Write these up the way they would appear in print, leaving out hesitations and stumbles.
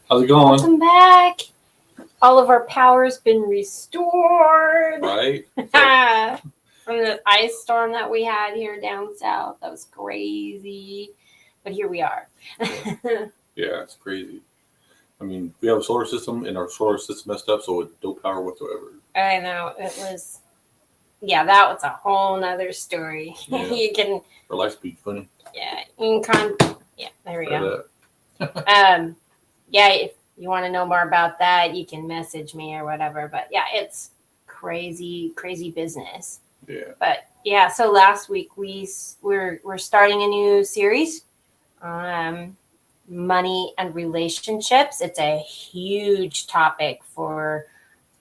How's it going? Welcome back. All of our power's been restored. Right? From the ice storm that we had here down south. That was crazy. But here we are. Yeah, it's crazy. I mean, we have a solar system, and our solar system messed up, so with no power whatsoever. I know. That was a whole nother story. Yeah. You can. Our life's be funny. Yeah, there we go. If you want to know more about that, you can message me or whatever. But yeah, it's crazy business. Yeah. But yeah, so last week we're starting a new series, money and relationships. It's a huge topic for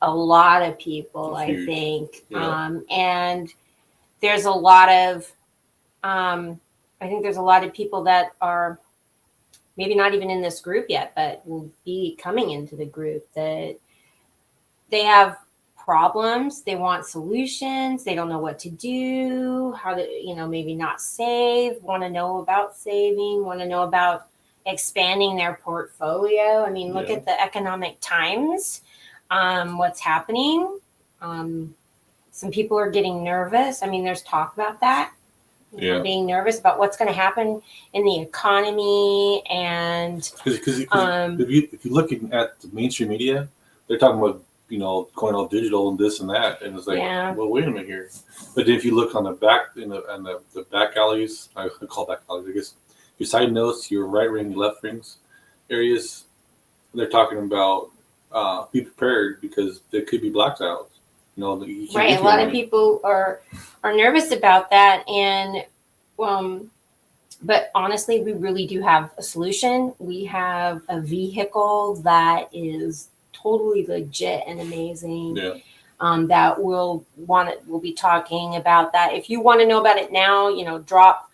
a lot of people, I think. Yeah. And there's a lot of, I think there's a lot of people that are maybe not even in this group yet, but will be coming into the group that they have problems. They want solutions. They don't know what to do, how to, maybe not save, want to know about saving, want to know about expanding their portfolio. I mean, look at the economic times, what's happening. Some people are getting nervous. I mean, there's talk about that. Being nervous about what's going to happen in the economy, and because if you look at the mainstream media, they're talking about going all digital and this and that, and it's like, well, wait a minute here. But then if you look on the back the back alleys, I call back alleys, I guess, your side notes, your right ring, left rings areas, they're talking about be prepared because there could be blackouts. Right, a lot of people are nervous about that, and but honestly, we really do have a solution. We have a vehicle that is totally legit and amazing. Yeah. That we'll be talking about that. If you want to know about it now, drop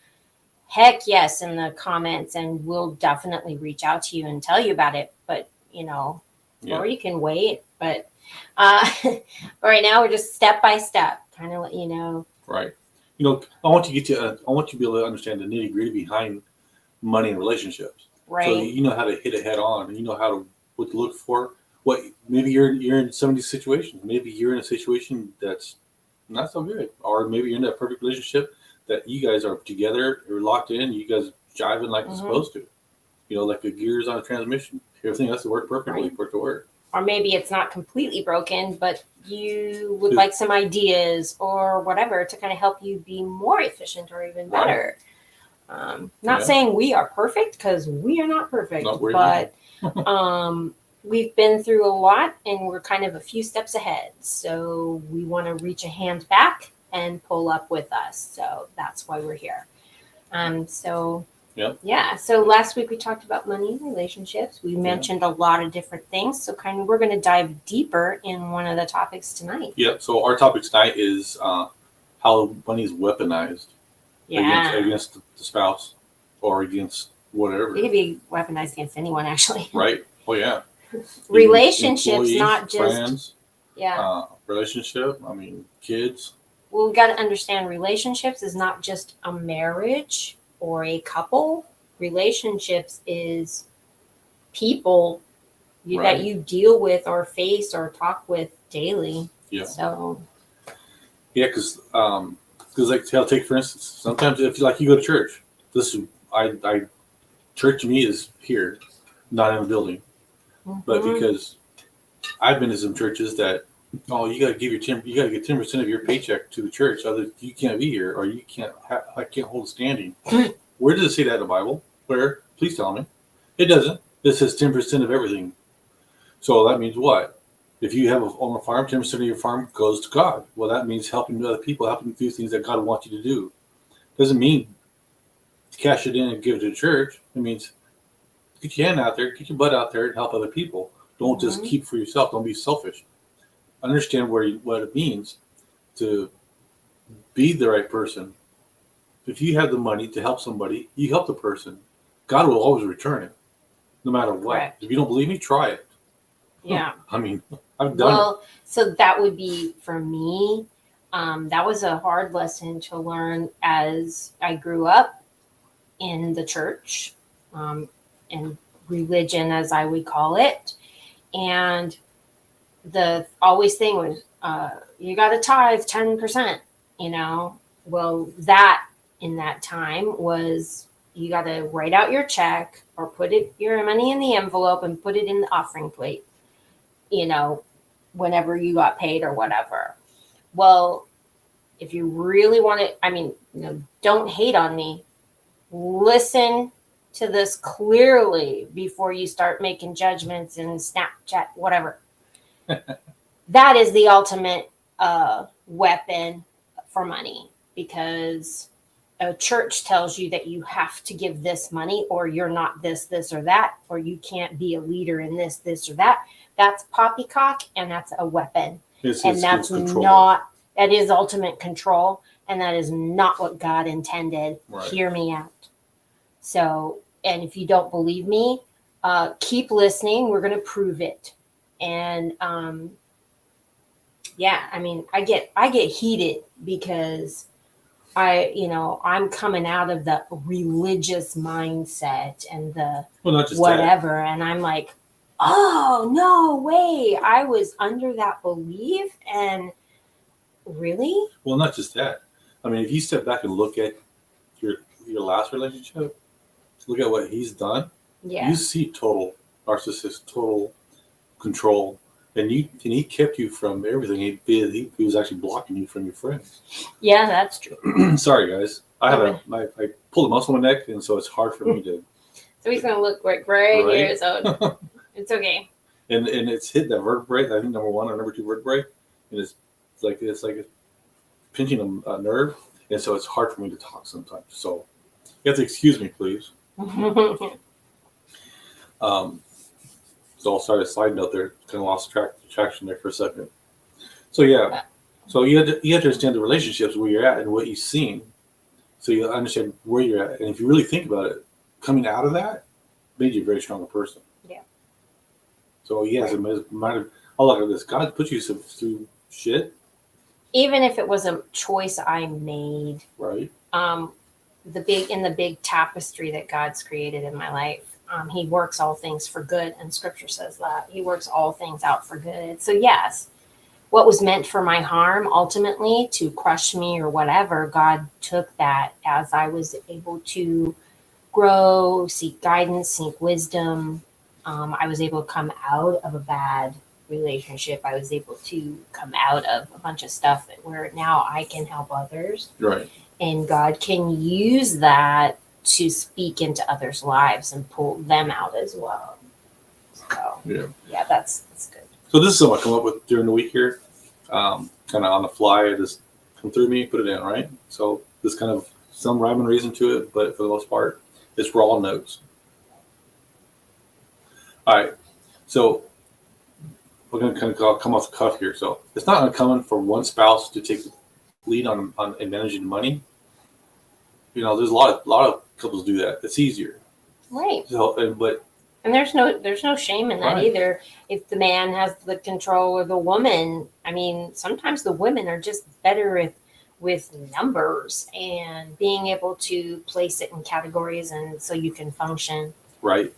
heck yes in the comments, and we'll definitely reach out to you and tell you about it. But or you can wait. But right now we're just step by step, kind of let you know. Right. I want you to be able to understand the nitty gritty behind money and relationships. Right. So you know how to hit it head on, and you know what to look for. What maybe you're in some of these situations. Maybe you're in a situation that's not so good, or maybe you're in that perfect relationship that you guys are together, you're locked in, you guys jiving like you're supposed to. Like the gears on a transmission. Everything has to work perfectly for it to work. Or maybe it's not completely broken, but you would like some ideas or whatever to kind of help you be more efficient or even better. Not saying we are perfect, because we are not perfect, but we've been through a lot, and we're kind of a few steps ahead. So we want to reach a hand back and pull up with us. So that's why we're here. So last week we talked about money and relationships. We mentioned a lot of different things. So we're going to dive deeper in one of the topics tonight. Yeah. So our topic tonight is how money is weaponized against the spouse or against whatever. It could be weaponized against anyone, actually. Right. Oh yeah. Relationships, not just friends. Relationship. I mean, kids. Well, we got to understand relationships is not just a marriage or a couple. Relationships is people that you deal with or face or talk with daily. Yeah. So. Yeah, because like I'll take for instance, sometimes if you go to church, church to me is here, not in a building, but because I've been to some churches that you got to give you got to get 10% of your paycheck to the church, otherwise you can't be here or you can't hold a standing. Where does it say that in the Bible? Where? Please tell me. It doesn't. It says 10% of everything. So that means what? If you have on a farm, 10% of your farm goes to God. Well, that means helping other people, helping do things that God wants you to do. Doesn't mean cash it in and give it to the church. It means get your hand out there, get your butt out there and help other people. Don't just keep for yourself. Don't be selfish. Understand what it means to be the right person. If you have the money to help somebody, you help the person. God will always return it, no matter what. Correct. If you don't believe me, try it. Yeah. I mean, I've done it. Well, so that would be for me. That was a hard lesson to learn as I grew up in the church. And religion, as I would call it. And the always thing was, you got to tithe 10%, you know. Well, that in that time was, you got to write out your check or put your money in the envelope and put it in the offering plate, you know, whenever you got paid or whatever. Well, if you really want to, I mean, you know, don't hate on me. Listen to this clearly before you start making judgments and Snapchat, whatever. That is the ultimate weapon for money, because a church tells you that you have to give this money, or you're not this, this, or that, or you can't be a leader in this, this, or that. That's poppycock, and that's a weapon. And that's not, that is ultimate control, and that is not what God intended. Right. Hear me out. So, and if you don't believe me, keep listening. We're going to prove it. And yeah, I mean, I get heated because I'm coming out of the religious mindset and the whatever, and I'm like, oh no way, I was under that belief. And really, well, not just that. I mean, if you step back and look at your last relationship, look at what he's done. yeah, You see total narcissist, total control, and he kept you from everything. He was actually blocking you from your friends. Yeah, that's true. Sorry, guys. I pulled a muscle in my neck, and so it's hard for me to. So he's gonna look right here, so it's okay. And it's hit that vertebrae. I think number 1 or number 2 vertebrae, and it's like pinching a nerve, and so it's hard for me to talk sometimes. So you have to excuse me, please. So I'll start a side note there. Kind of lost traction there for a second. So yeah, so you have to understand the relationships where you're at and what you've seen, so you understand where you're at. And if you really think about it, coming out of that made you a very stronger person. Yeah. So yes, right. It might have. I'll look at this. God put you through shit. Even if it was a choice I made, right? The big tapestry that God's created in my life. He works all things for good, and Scripture says that he works all things out for good. So yes, what was meant for my harm, ultimately to crush me or whatever, God took that as I was able to grow, seek guidance, seek wisdom. I was able to come out of a bad relationship. I was able to come out of a bunch of stuff where now I can help others. Right. And God can use that to speak into others' lives and pull them out as well. So yeah, that's good. So this is something I come up with during the week here, kind of on the fly. It just come through me, put it in, right? So this kind of some rhyme and reason to it, but for the most part, it's raw notes. All right, so we're going to kind of come off the cuff here. So it's not uncommon for one spouse to take the lead on managing money. You know, there's a lot of couples do that. It's easier, right? So, and there's no shame in that either. If the man has the control or the woman, I mean, sometimes the women are just better with numbers and being able to place it in categories, and so you can function. Right.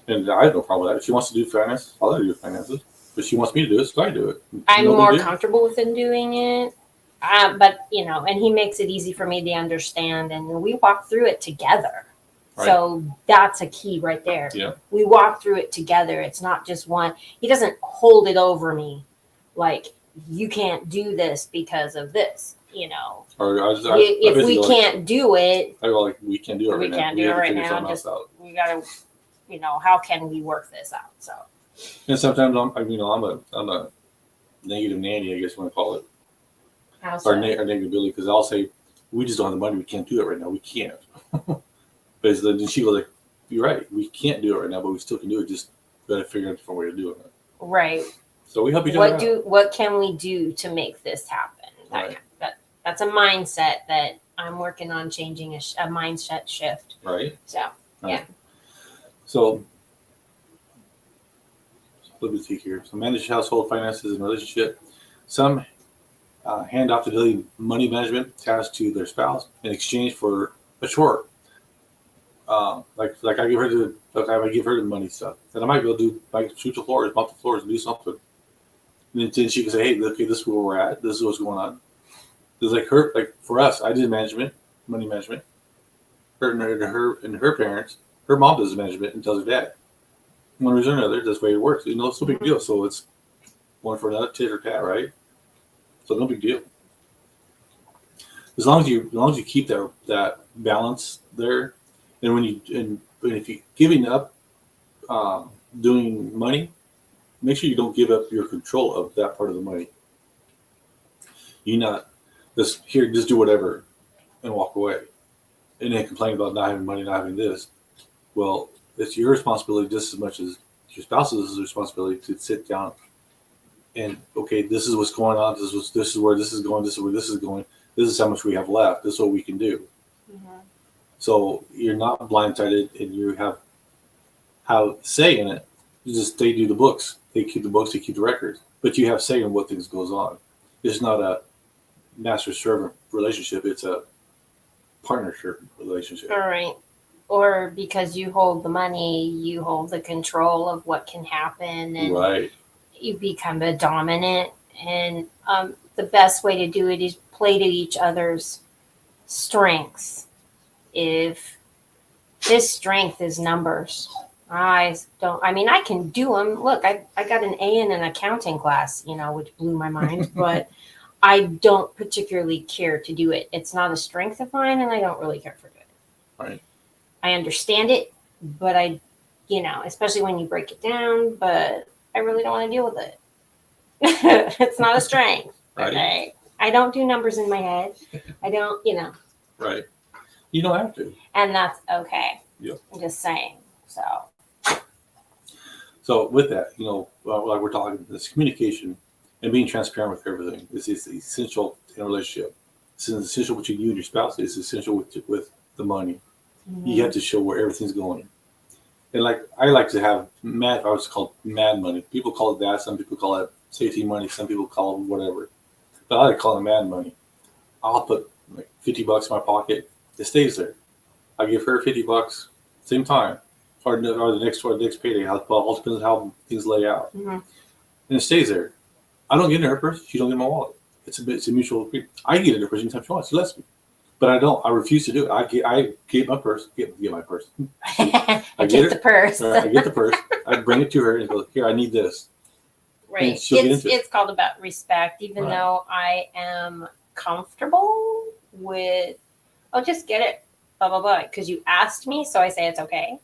And I have no problem with that. If she wants to do finance, I'll let her do finances. If she wants me to do it, so I do it. I'm more comfortable with him doing it. But, and he makes it easy for me to understand, and we walk through it together. Right. So that's a key right there. Yeah. We walk through it together. It's not just one. He doesn't hold it over me like, you can't do this because of this, Or if we can't do it. I go like, we can't do it right now. We can't do it right now. Just, we got to, how can we work this out? So. And sometimes I'm a negative Nanny, I guess you want to call it. Or negative Billy, because I'll say, we just don't have the money. We can't do it right now. We can't. But then she goes like, you're right. We can't do it right now, but we still can do it. Just got to figure out a different way of doing it. Right. So we help each other out. What can we do to make this happen? Right. That's a mindset that I'm working on changing, a mindset shift. Right. So, yeah. So let me see here. So manage household finances and relationship. Some hand off the daily money management tasks to their spouse in exchange for a chore. Like I give her I give her the money stuff, and I might be able to do like sweep the floors, mop the floors, and do something. And then she can say, "Hey, okay, this is where we're at. This is what's going on." There's like for us, I did management, money management. Her parents, her mom does management and tells her dad. One reason or another, that's the way it works. It's no big deal. So it's one for another, tit or tat, right? So no big deal. As long as you keep that balance there, and when if you giving up doing money, make sure you don't give up your control of that part of the money. You not just do whatever and walk away, and then complain about not having money, not having this. Well, it's your responsibility just as much as your spouse's responsibility to sit down and okay, this is what's going on. This is where this is going. This is where this is going. This is how much we have left. This is what we can do. Mm-hmm. So you're not blindsided, and you have say in it. They do the books. They keep the books. They keep the records. But you have say in what things goes on. It's not a master servant relationship. It's a partnership relationship. All right. Or because you hold the money, you hold the control of what can happen, and right. You become a dominant. And the best way to do it is play to each other's strengths. If this strength is numbers, I can do them. Look, I got an A in an accounting class, which blew my mind, but I don't particularly care to do it. It's not a strength of mine, and I don't really care for it. Right. I understand it, but especially when you break it down, but I really don't want to deal with it. It's not a strength. Right. Okay. I don't do numbers in my head. I don't, Right. You don't have to. And that's okay. Yep. I'm just saying. So with that, like we're talking, this communication and being transparent with everything is essential in a relationship. It's essential between you and your spouse. It's essential with the money. Mm-hmm. You have to show where everything's going. And I like to have I was called mad money. People call it that. Some people call it safety money. Some people call it whatever. But I like to call it mad money. I'll put like $50 in my pocket. It stays there. I give her $50 same time, or the next payday. All depends on how things lay out, mm-hmm. And it stays there. I don't get in her purse. She don't get in my wallet. It's a mutual agreement. I get in her purse anytime she wants. She lets me. But I don't. I refuse to do it. I get my purse. Get my purse. I get the purse. I get the purse. I bring it to her and go, here, I need this. Right. It's called about respect, even though I am comfortable with, just get it, blah, blah, blah. Because you asked me, so I say it's okay.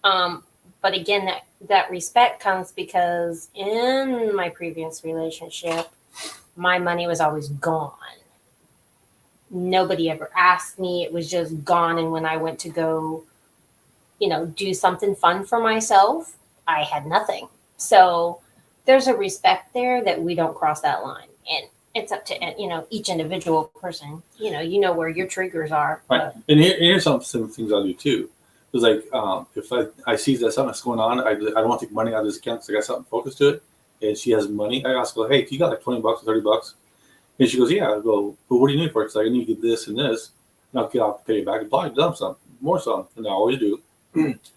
But again, that respect comes because in my previous relationship, my money was always gone. Nobody ever asked me. It was just gone. And when I went to go, do something fun for myself, I had nothing. So there's a respect there that we don't cross that line. And it's up to, each individual person, where your triggers are. Right. And here's some things I'll do too. It's like, if I see that something's going on, I don't want to take money out of this account because I got something focused to it. And she has money. I ask her, hey, you got like $20 or $30? And she goes, yeah. I go, but what do you need for it? Because I need to get this and this. And I'll pay it back and buy dump some, more some. And I always do.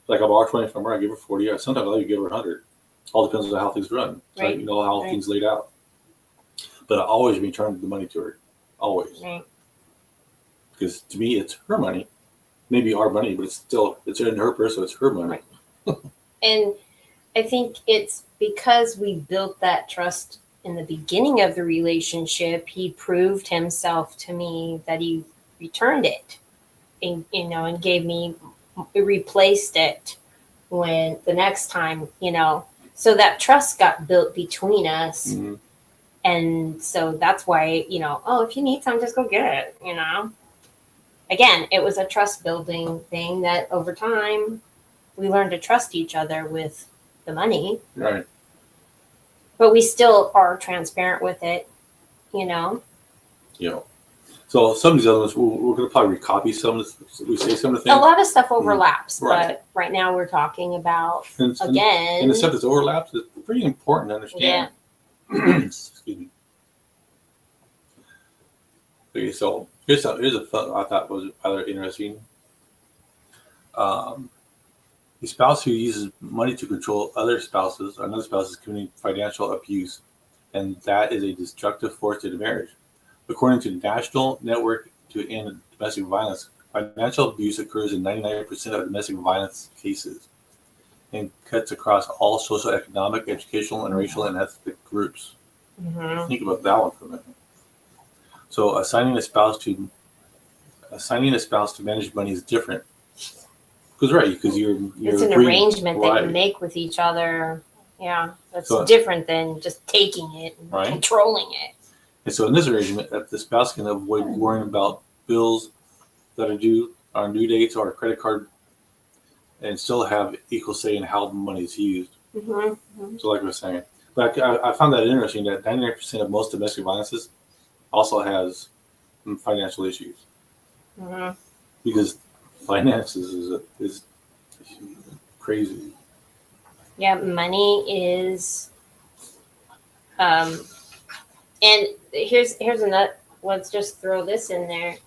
Like I borrow 20 from her, I give her 40. Sometimes I'll even give her 100. All depends on how things run. So right. How things laid out. But I always return the money to her. Always. Right. Because to me, it's her money. Maybe our money, but it's in her purse, so it's her money. Right. And I think it's because we built that trust in the beginning of the relationship. He proved himself to me that he returned it, and replaced it when the next time, so that trust got built between us. Mm-hmm. And so that's why, if you need something, just go get it, Again, it was a trust building thing that over time we learned to trust each other with the money. Right. But we still are transparent with it, Yeah. So some of these other ones, we're going to probably recopy some of this. We say some of the things. A lot of stuff overlaps, right. But right now we're talking about, and the stuff that overlaps is pretty important to understand. Yeah. Excuse me. Okay, so here's a fun I thought was rather interesting. A spouse who uses money to control other spouses or another spouse is committing financial abuse, and that is a destructive force in a marriage. According to the National Network to End Domestic Violence, financial abuse occurs in 99% of domestic violence cases and cuts across all social, economic, educational, and racial and ethnic groups. Mm-hmm. Think about that one for a minute. So assigning a spouse to manage money is different. Because you're It's an agreeing, arrangement that right. you make with each other. Yeah, that's So- different than just taking it and Right. controlling it. And so in this arrangement, that the spouse can avoid worrying about bills that are due on due dates or a credit card, and still have equal say in how the money is used. Mm-hmm. So, like I was saying, but I found that interesting that 99% of most domestic violences also has financial issues, Mm-hmm. because finances is crazy. Yeah, money is. And here's another. Let's just throw this in there.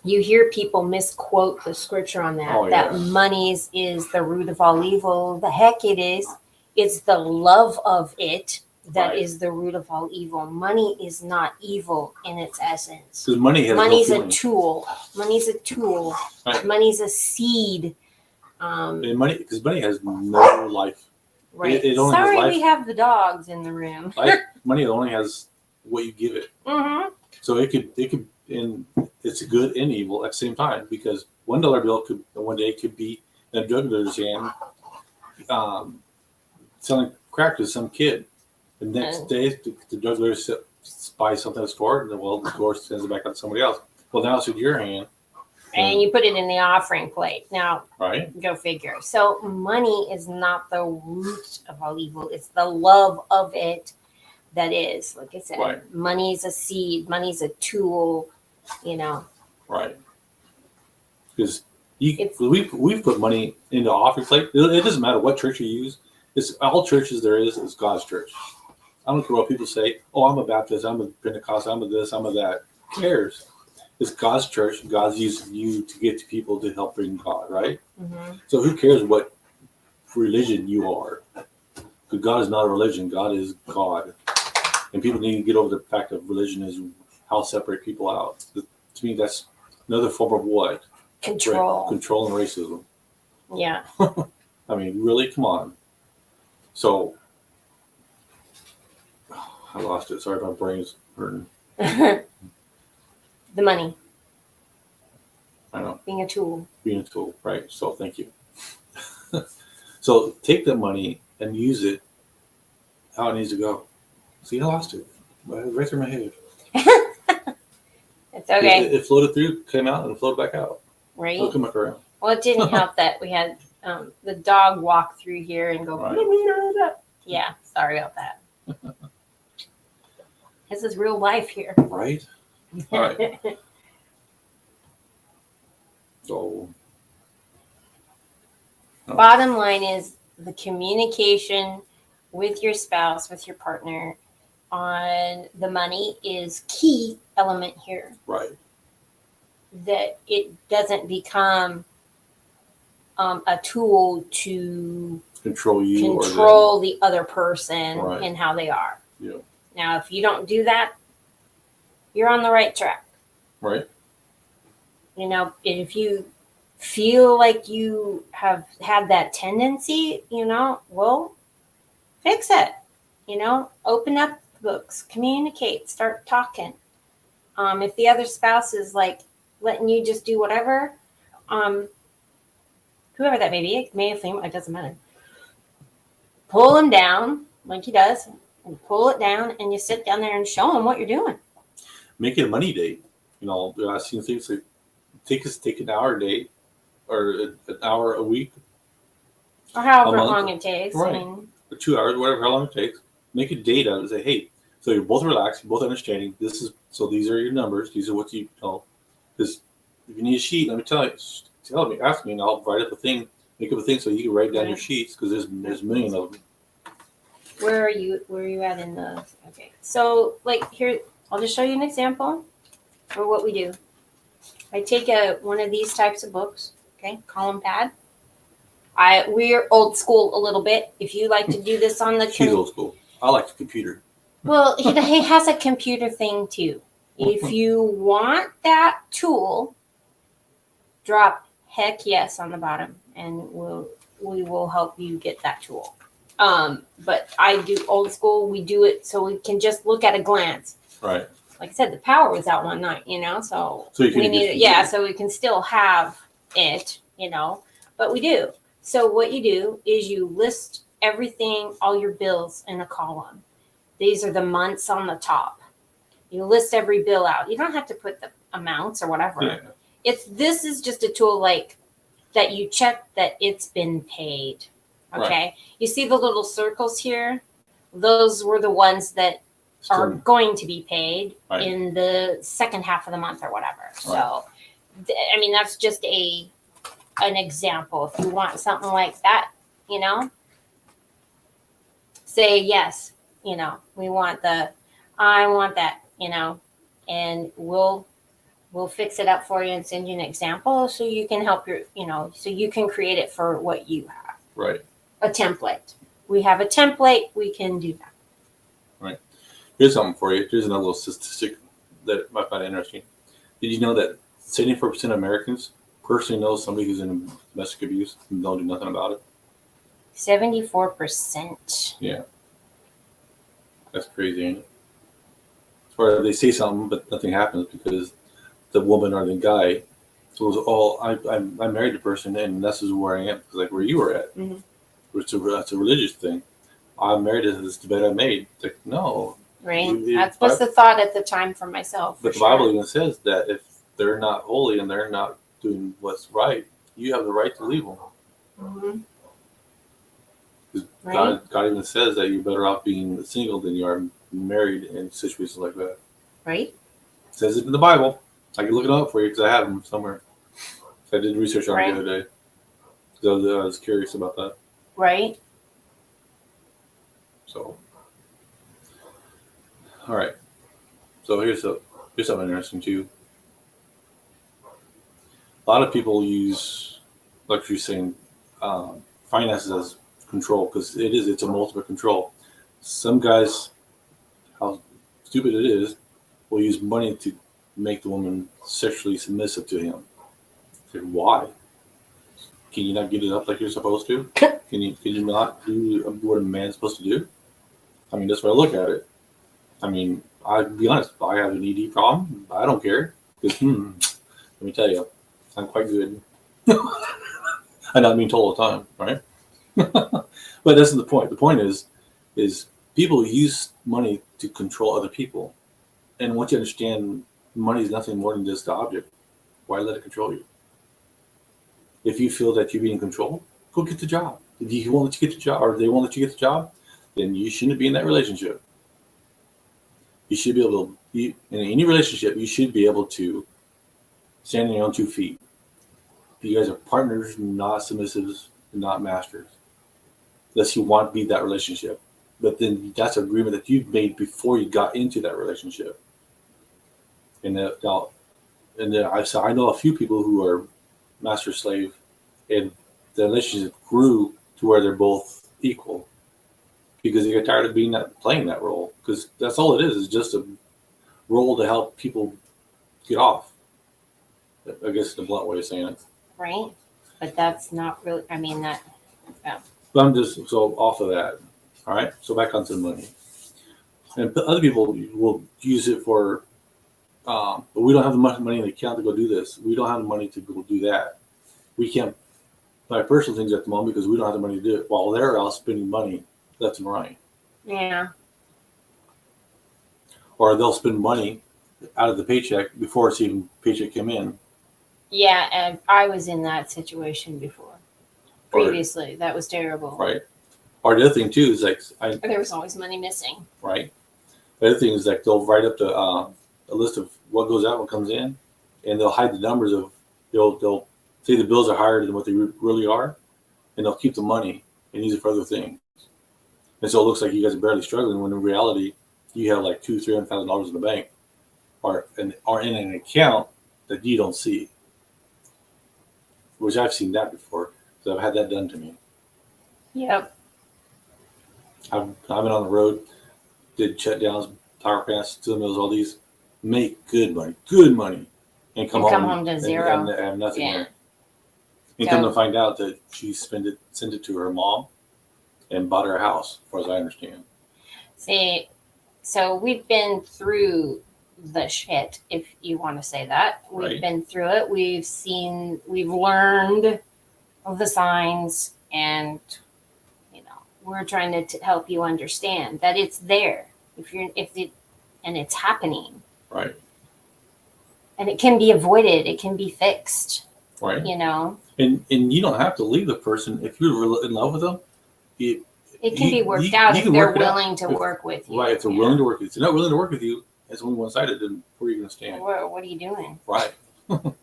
You hear people misquote the scripture on that. Oh, that yeah. money is the root of all evil. The heck it is. It's the love of it that Right. is the root of all evil. Money is not evil in its essence. Because money has Money's no a feeling. tool. Money's a tool. Right. Money's a seed. And money has no life. Right. It only has Sorry, life. we have the dogs in the room. Money only has what you give it. Mm-hmm. So it could, and it's good and evil at the same time, because $1 bill could one day could be in a drug dealer's hand, selling crack to some kid. The next day, the drug dealer buys something at the store, and the store sends it back out to somebody else. Well, now it's in your hand, And you put it in the offering plate. Now, right? go figure. So money is not the root of all evil. It's the love of it that is. Like I said, Right. money's a seed. Money's a tool. Right. Because we've put money into offering plate. It doesn't matter what church you use. It's all churches there is God's church. I don't care what people say. Oh, I'm a Baptist. I'm a Pentecostal. I'm a this. I'm a that. Who cares? It's God's church. God's using you to get to people to help bring God, right? Mm-hmm. So who cares what religion you are? Because God is not a religion. God is God. And people need to get over the fact that religion is how separate people out. To me, that's another form of what? Control. Control and racism. Yeah. I mean, really? Come on. So, I lost it. Sorry, my brain's hurting. The money. I know. Being a tool. Being a tool, right? So, thank you. So, take the money and use it how it needs to go. See, I lost it. Right through my head. It's okay. It floated through, came out, and floated back out. Right? So, come back around. Well, it didn't help that we had the dog walk through here and go. Right. Yeah, sorry about that. This is real life here. Right? All right. So, Bottom line is the communication with your spouse, with your partner on the money is key element here. right. That it doesn't become a tool to Control you control the other person Right. and how they are. Yeah. Now, if you don't do that, you're on the right track. Right. If you feel like you have had that tendency, well, fix it. Open up the books, communicate, start talking. If the other spouse is like letting you just do whatever, whoever that may be, it may seem, it doesn't matter. Pull him down like he does, and pull it down, and you sit down there and show him what you're doing. Make it a money date. I've seen things like take an hour a day or an hour a week Or however A month. long it takes. Right. I mean, or 2 hours, whatever, how long it takes. Make a date out of it. Say, hey, so you're both relaxed, you're both understanding. These are your numbers. These are what you know. Because if you need a sheet, let me ask me, and I'll write up a thing, make up a thing so you can write down your sheets, because there's a million of them. where are you at in the, okay. So like here, I'll just show you an example for what we do. I take one of these types of books, okay, column pad. We're old school a little bit. If you like to do this on the She's old school. I like the computer. well, he has a computer thing too. If you want that tool, drop heck yes on the bottom, and we will help you get that tool. But I do old school. We do it so we can just look at a glance. Right. Like I said, the power was out one night, so you we need it. Yeah, so we can still have it, but we do. So what you do is you list everything, all your bills in a column. These are the months on the top. You list every bill out. You don't have to put the amounts or whatever. Yeah. This is just a tool like that you check that it's been paid. Okay. Right. You see the little circles here? Those were the ones that are going to be paid in the second half of the month or whatever. Right. So, I mean, that's just an example. If you want something like that, say yes. We want I want that. And we'll fix it up for you and send you an example so you can help so you can create it for what you have. Right. A template. We have a template. We can do that. Right. Here's something for you. Here's another little statistic that I find interesting. Did you know that 74% of Americans personally know somebody who's in domestic abuse and don't do nothing about it? 74%. Yeah. That's crazy, ain't it? Or they say something, but nothing happens because the woman or the guy goes, "Oh, I married the person, and this is where I am," like where you were at. Mm-hmm. It's a religious thing. I'm married to this bed I made. It's like, no. Right. That was the thought at the time for myself. But the Bible even says that if they're not holy and they're not doing what's right, you have the right to leave them. Mm-hmm. Right. God even says that you're better off being single than you are married in situations like that. Right. It says it in the Bible. I can look it up for you because I have them somewhere. So I did research on it the other day because I was curious about that. Right. So, all right. So here's something interesting too. A lot of people use, like you're saying, finances as control because it's a multiple control. Some guys, how stupid it is, will use money to make the woman sexually submissive to him. Like, why? Can you not get it up like you're supposed to? Can you not do what a man's supposed to do? I mean, that's why I look at it. I mean, I'll be honest. I have an ED problem. I don't care. Because, let me tell you, I'm quite good. I'm not being told all the time, right? But that's the point. The point is people use money to control other people. And once you understand money is nothing more than just the object, why let it control you? If you feel that you're being controlled, go get the job. If you won't let you get the job, or they won't let you get the job, then you shouldn't be in that relationship. You should be able to, in any relationship, you should be able to stand on your own 2 feet. You guys are partners, not submissives, not masters. Unless you want to be that relationship. But then that's an agreement that you've made before you got into that relationship. And then I know a few people who are master slave, and the relationship grew to where they're both equal because they get tired of playing that role, because that's all it is just a role to help people get off. I guess the blunt way of saying it. Right, but that's not really. I mean that. Yeah. But I'm just so off of that. All right, so back onto the money, and other people will use it for. But we don't have the money in the account to go do this. We don't have the money to go do that. We can't buy personal things at the moment because we don't have the money to do it. While they're out spending money left and right. Yeah. Or they'll spend money out of the paycheck before it's even paycheck came in. Yeah, and I was in that situation before. Previously, that was terrible. Right. Or the other thing too is like there was always money missing. Right. The other thing is like they'll write up a list of what goes out, what comes in, and they'll hide the numbers of they'll say the bills are higher than what they really are, and they'll keep the money and use it for other things. And so it looks like you guys are barely struggling when in reality you have like $200,000-$300,000 in the bank, or in an account that you don't see, which I've seen that before. So I've had that done to me. Yep. I've been on the road, did shutdowns, power plants, steel mills, all these, make good money, and come home to zero. and have nothing Yeah. there. And come to find out that she sent it to her mom and bought her a house, as far as I understand. See, so we've been through the shit, if you want to say that. We've been through it. We've learned of the signs, and we're trying to help you understand that it's there. And it's happening. Right. And it can be avoided. It can be fixed. Right. And you don't have to leave the person if you're in love with them. It can be worked out if they're willing to work with you. Right. If they're willing to work with you. If they're not willing to work with you, it's only one-sided. Then where are you going to stand? What are you doing? Right. But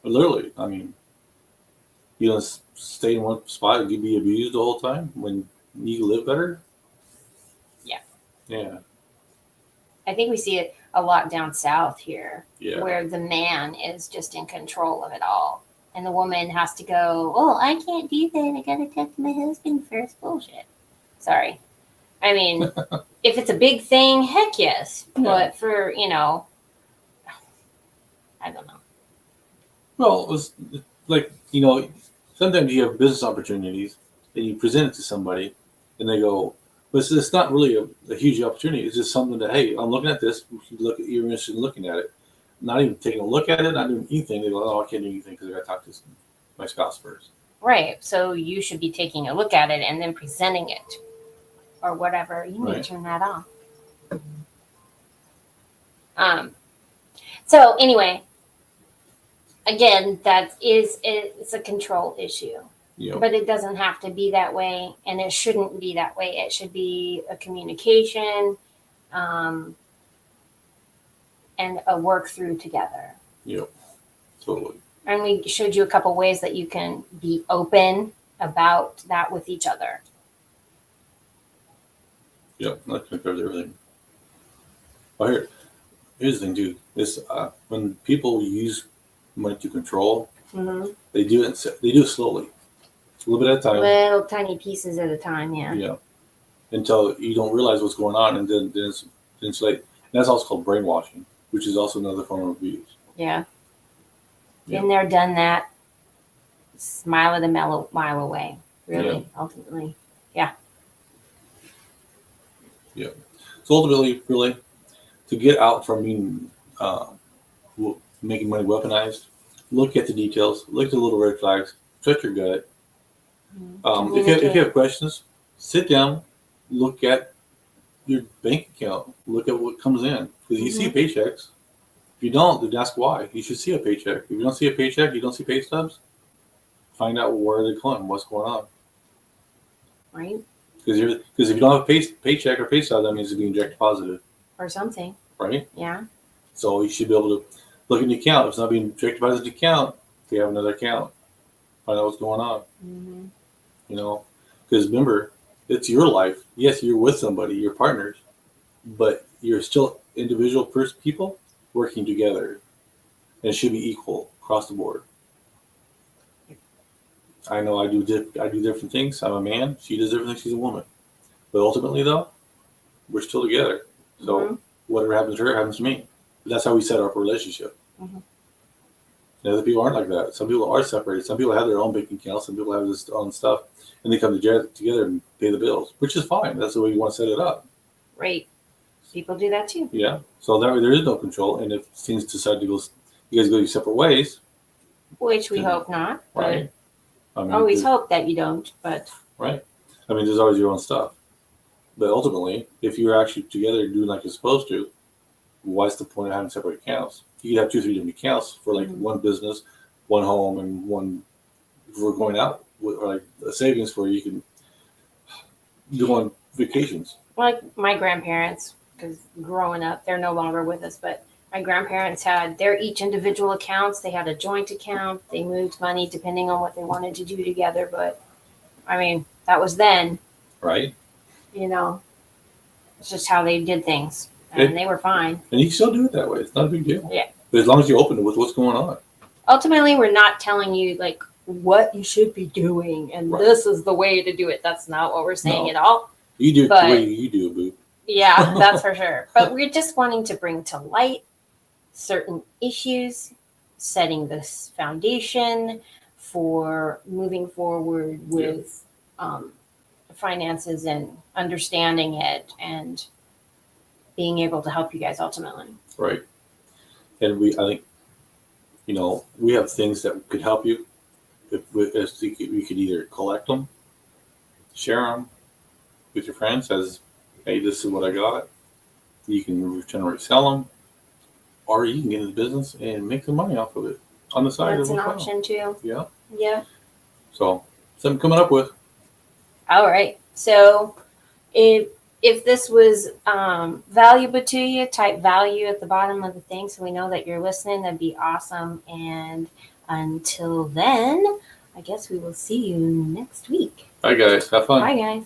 literally, I mean, you don't stay in one spot and you be abused the whole time when you live better. Yeah. Yeah. I think we see it a lot down south here, where the man is just in control of it all. And the woman has to go, oh, I can't do that. I got to talk to my husband first. Bullshit. Sorry. I mean, if it's a big thing, heck yes. Yeah. But for, I don't know. Well, it's like, sometimes you have business opportunities and you present it to somebody and they go, but it's not really a huge opportunity. It's just something that, hey, I'm looking at this. You're interested in looking at it. Not even taking a look at it, not doing anything. They go, oh, I can't do anything because I got to talk to my spouse first. Right. So you should be taking a look at it and then presenting it or whatever. You need to turn that off. So anyway, again, it's a control issue. Yep. But it doesn't have to be that way, and it shouldn't be that way. It should be a communication and a work through together. Yep, totally. And we showed you a couple ways that you can be open about that with each other. Yep, that covers everything. Well, here's the thing, too. When people use money to control, they do it slowly. A little bit at a time. Little tiny pieces at a time, yeah. Yeah. Until you don't realize what's going on, and then it's like, that's also called brainwashing, which is also another form of abuse. Yeah. Been there, done that. Smile at a mile away. Really, ultimately. Yeah. Yeah. So ultimately, really, to get out from being making money weaponized, look at the details, look at the little red flags, trust your gut. If you have questions, sit down, look at your bank account, look at what comes in. Because you see paychecks. If you don't, then ask why. You should see a paycheck. If you don't see a paycheck, you don't see pay stubs, find out where they're going, what's going on. Right. Because if you don't have a paycheck or pay stub, that means it's being direct positive. Or something. Right? Yeah. So you should be able to look at the account. If it's not being direct deposited account, if you have another account, find out what's going on. Mm-hmm. Because remember, it's your life. Yes, you're with somebody, you're partners, but you're still individual people working together, and it should be equal across the board. I know I do different things. I'm a man. She does different things. She's a woman. But ultimately, though, we're still together. So whatever happens to her happens to me. But that's how we set up a relationship. Mm-hmm. And other people aren't like that. Some people are separated. Some people have their own bank accounts. Some people have their own stuff. And they come together and pay the bills, which is fine. That's the way you want to set it up. Right. People do that too. Yeah. So there is no control. And if things decide to go, you guys go your separate ways. Which we hope not. Right. Always hope that you don't, but. Right. I mean, there's always your own stuff. But ultimately, if you're actually together doing like you're supposed to, what's the point of having separate accounts? You could have 2 or 3 different accounts for like one business, one home, and one for going out, or like a savings where you can go on vacations. Like my grandparents, because growing up, they're no longer with us, but my grandparents had their each individual accounts. They had a joint account. They moved money depending on what they wanted to do together. But I mean, that was then. Right. It's just how they did things. And they were fine. And you can still do it that way. It's not a big deal. Yeah. But as long as you open it with what's going on. Ultimately, we're not telling you like what you should be doing and Right. this is the way to do it. That's not what we're saying No. at all. You do it But- the way you do it, boo. Yeah, that's for sure. But we're just wanting to bring to light certain issues, setting this foundation for moving forward with finances and understanding it and being able to help you guys ultimately. Right. And I think, we have things that could help you. If we could either collect them, share them with your friends as, hey, this is what I got. You can generally sell them, or you can get into business and make some money off of it on the side. That's as an well. option too. Yeah. Yeah. So something coming up with. All right. So if this was valuable to you, type value at the bottom of the thing so we know that you're listening. That'd be awesome. And until then, I guess we will see you next week. Bye, guys. Have fun. Bye, guys.